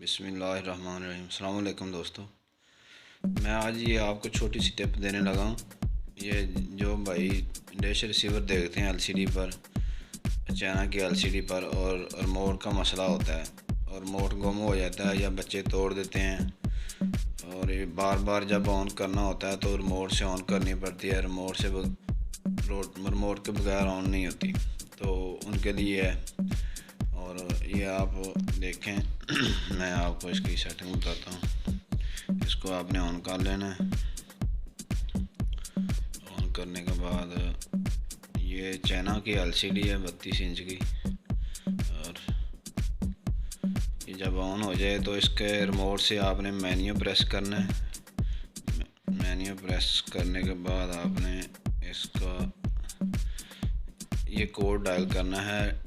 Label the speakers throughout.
Speaker 1: बिस्मिल्लाहिर्रहमानिर्रहीम। अस्सलाम वालेकुम दोस्तों, मैं आज ये आपको छोटी सी टिप देने लगा हूँ। ये जो भाई डिश रिसीवर देखते हैं एलसीडी पर, चाइना की एलसीडी पर, और रिमोट का मसला होता है और रिमोट गुम हो जाता है या बच्चे तोड़ देते हैं, और ये बार बार जब ऑन करना होता है तो रिमोट से ऑन करनी पड़ती है। रिमोट के बगैर ऑन नहीं होती, तो उनके लिए है। और ये आप देखें मैं आपको इसकी सेटिंग बताता हूँ। इसको आपने ऑन कर लेना है। ऑन करने के बाद ये चाइना की एलसीडी है 32 इंच की, और ये जब ऑन हो जाए तो इसके रिमोट से आपने मेन्यू प्रेस करना है। मेन्यू प्रेस करने के बाद आपने इसका ये कोड डायल करना है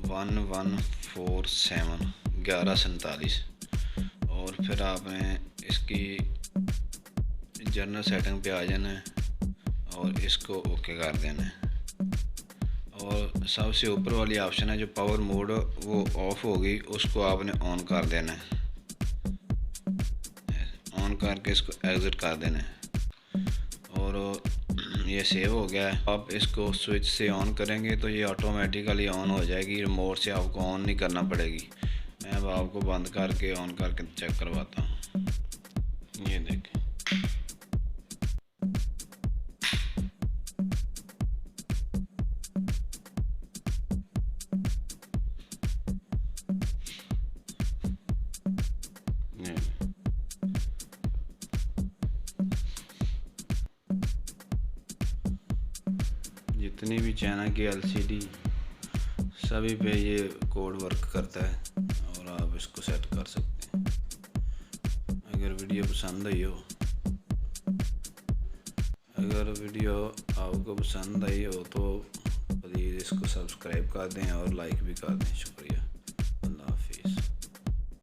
Speaker 1: 1147 1147, और फिर आपने इसकी जनरल सेटिंग पे आ जाना है और इसको ओके कर देना है। और सबसे ऊपर वाली ऑप्शन है जो पावर मोड, वो ऑफ होगी, उसको आपने ऑन कर देना है। ऑन करके इसको एग्ज़िट कर देना है और ये सेव हो गया है। आप इसको स्विच से ऑन करेंगे तो ये ऑटोमेटिकली ऑन हो जाएगी, रिमोट से आपको ऑन नहीं करना पड़ेगी। मैं अब आपको बंद करके ऑन करके चेक करवाता हूँ। ये देखें, जितनी भी चाइना की एलसीडी सभी पे ये कोड वर्क करता है और आप इसको सेट कर सकते हैं। अगर वीडियो पसंद आई हो आपको पसंद आई हो तो प्लीज़ इसको सब्सक्राइब कर दें और लाइक भी कर दें। शुक्रिया।